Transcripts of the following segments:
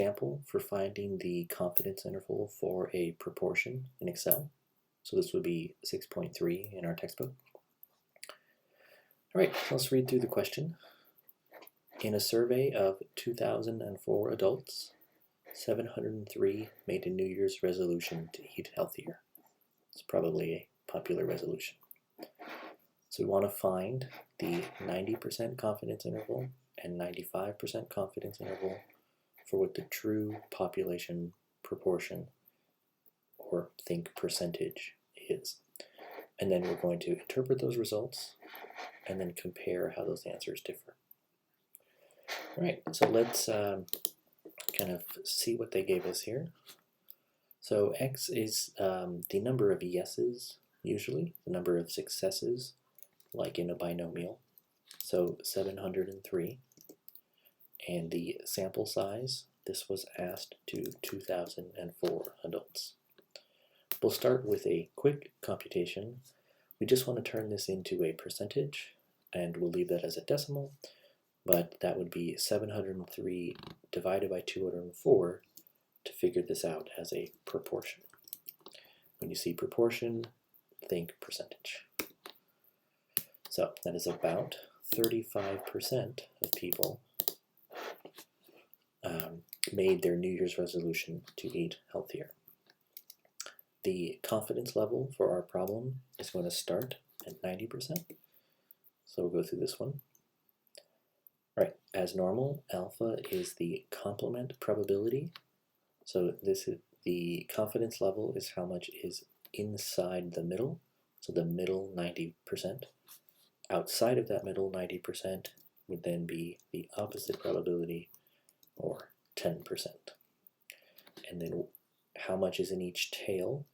example for finding the confidence interval for a proportion in Excel. So this would be 6.3 in our textbook. All right, let's read through the question. In a survey of 2004 adults, 703 made a New Year's resolution to eat healthier. It's probably a popular resolution. So we want to find the 90% confidence interval and 95% confidence interval for what the true population proportion, or think percentage, is. And then we're going to interpret those results and then compare how those answers differ. All right, so let's kind of see what they gave us here. So x is the number of yeses, usually, the number of successes, like in a binomial. So 703. And the sample size, this was asked to 2004 adults. We'll start with a quick computation. We just want to turn this into a percentage, and we'll leave that as a decimal, but that would be 703 divided by 204 to figure this out as a proportion. When you see proportion, think percentage. So that is about 35% of people made their New Year's resolution to eat healthier. The confidence level for our problem is going to start at 90%. So we'll go through this one. Right, as normal, alpha is the complement probability. So this is the confidence level is how much is inside the middle. So the middle 90%. Outside of that middle 90% would then be the opposite probability, or 10%. And then how much is in each tail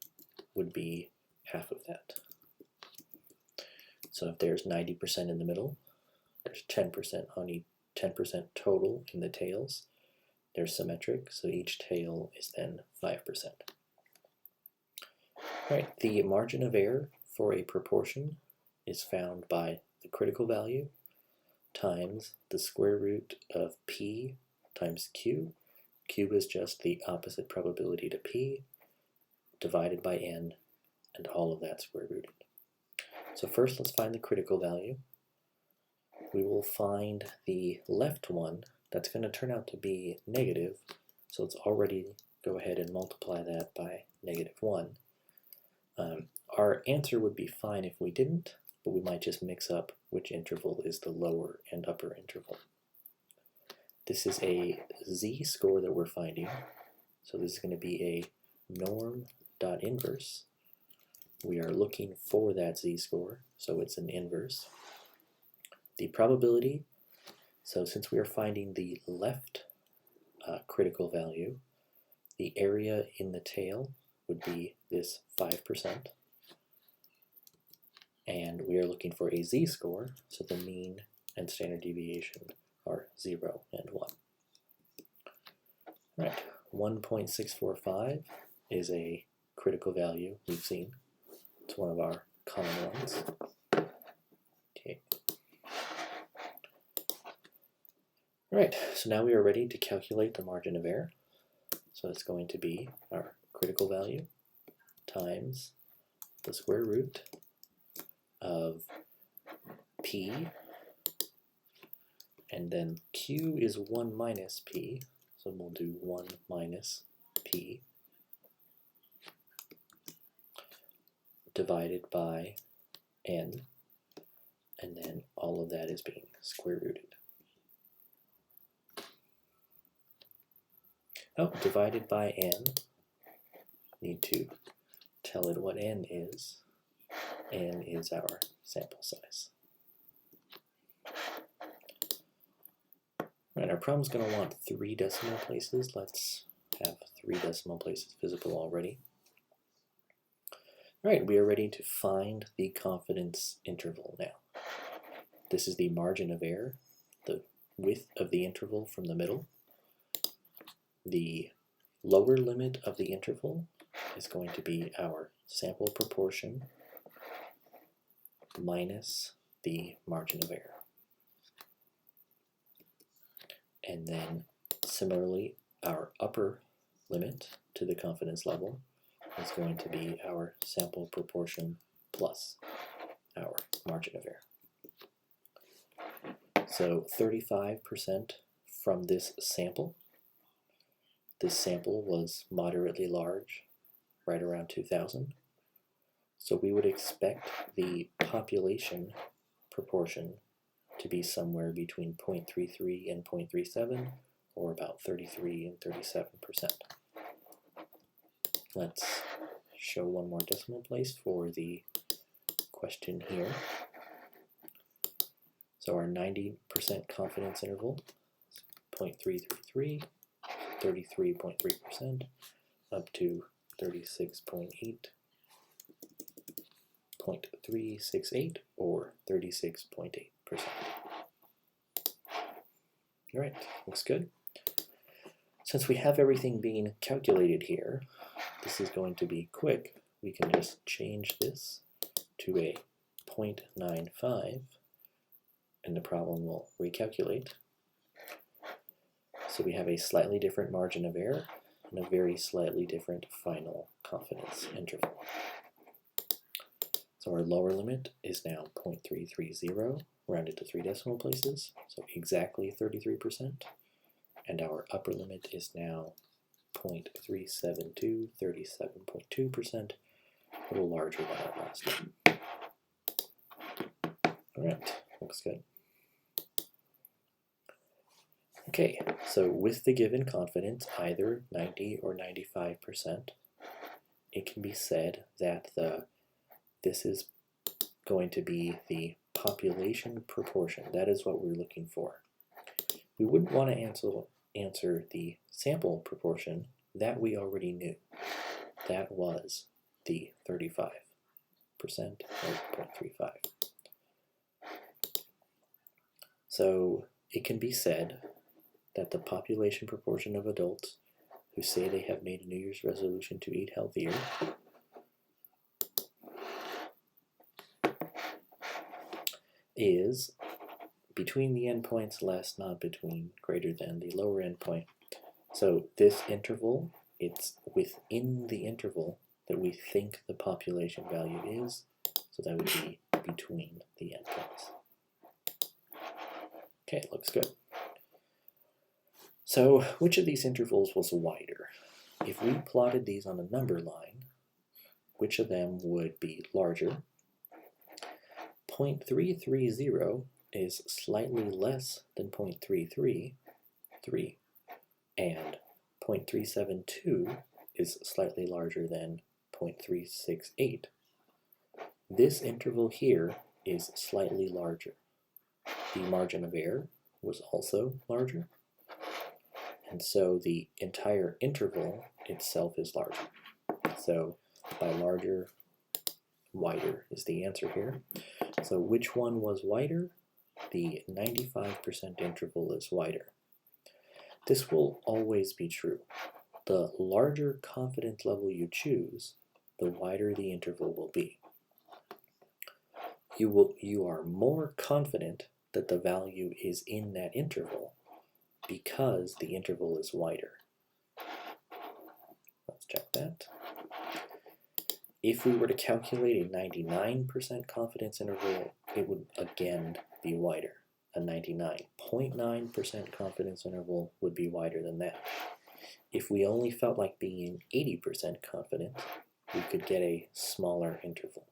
would be half of that. So if there's 90% in the middle, there's 10% on each, 10% total in the tails. They're symmetric, so each tail is then 5%. Right, the margin of error for a proportion is found by the critical value times the square root of p times q. Q is just the opposite probability to p, divided by n, and all of that square rooted. So first let's find the critical value. We will find the left one. That's going to turn out to be negative, so let's already go ahead and multiply that by -1. Our answer would be fine if we didn't, but we might just mix up which interval is the lower and upper interval. This is a z-score that we're finding, so this is going to be a norm dot inverse. We are looking for that z-score, so it's an inverse. The probability, so since we are finding the left critical value, the area in the tail would be this 5%. And we are looking for a z-score, so the mean and standard deviation are 0 and 1. Right, 1.645 is a critical value we've seen. It's one of our common ones. Okay. Right, so now we are ready to calculate the margin of error. So it's going to be our critical value times the square root of p, and then q is 1 minus p, so we'll do 1 minus p divided by n, and then all of that is being square rooted. Oh, divided by n, need to tell it what n is. N is our sample size. Right, our problem's going to want 3 decimal places. Let's have 3 decimal places visible already. Right, we are ready to find the confidence interval now. This is the margin of error, the width of the interval from the middle. The lower limit of the interval is going to be our sample proportion minus the margin of error. And then similarly, our upper limit to the confidence level is going to be our sample proportion plus our margin of error. So 35% from this sample. This sample was moderately large, right around 2,000. So we would expect the population proportion to be somewhere between 0.33 and 0.37, or about 33 and 37%. Let's show one more decimal place for the question here. So our 90% confidence interval is 0.333, 33.3%, up to 36.8, 0.368, or 36.8%. All right, looks good. Since we have everything being calculated here, this is going to be quick. We can just change this to a 0.95, and the problem will recalculate. So we have a slightly different margin of error and a very slightly different final confidence interval. So our lower limit is now 0.330, rounded to 3 decimal places, so exactly 33%. And our upper limit is now 0.372, 37.2%, a little larger than our last one. All right, looks good. Okay, so with the given confidence, either 90 or 95%, it can be said that this is going to be the population proportion. That is what we're looking for. We wouldn't want to answer the sample proportion. That we already knew. That was the 35%, or 0.35. So it can be said that the population proportion of adults who say they have made a New Year's resolution to eat healthier is between the endpoints less, not between, greater than the lower endpoint. So this interval, it's within the interval that we think the population value is, so that would be between the endpoints. Okay, looks good. So which of these intervals was wider? If we plotted these on a number line, which of them would be larger? 0.330 is slightly less than 0.333, and 0.372 is slightly larger than 0.368. This interval here is slightly larger. The margin of error was also larger, and so the entire interval itself is larger. So by larger, wider is the answer here. So which one was wider? The 95% interval is wider. This will always be true. The larger confidence level you choose, the wider the interval will be. You are more confident that the value is in that interval because the interval is wider. Let's check that. If we were to calculate a 99% confidence interval, it would again be wider. A 99.9% confidence interval would be wider than that. If we only felt like being 80% confident, we could get a smaller interval.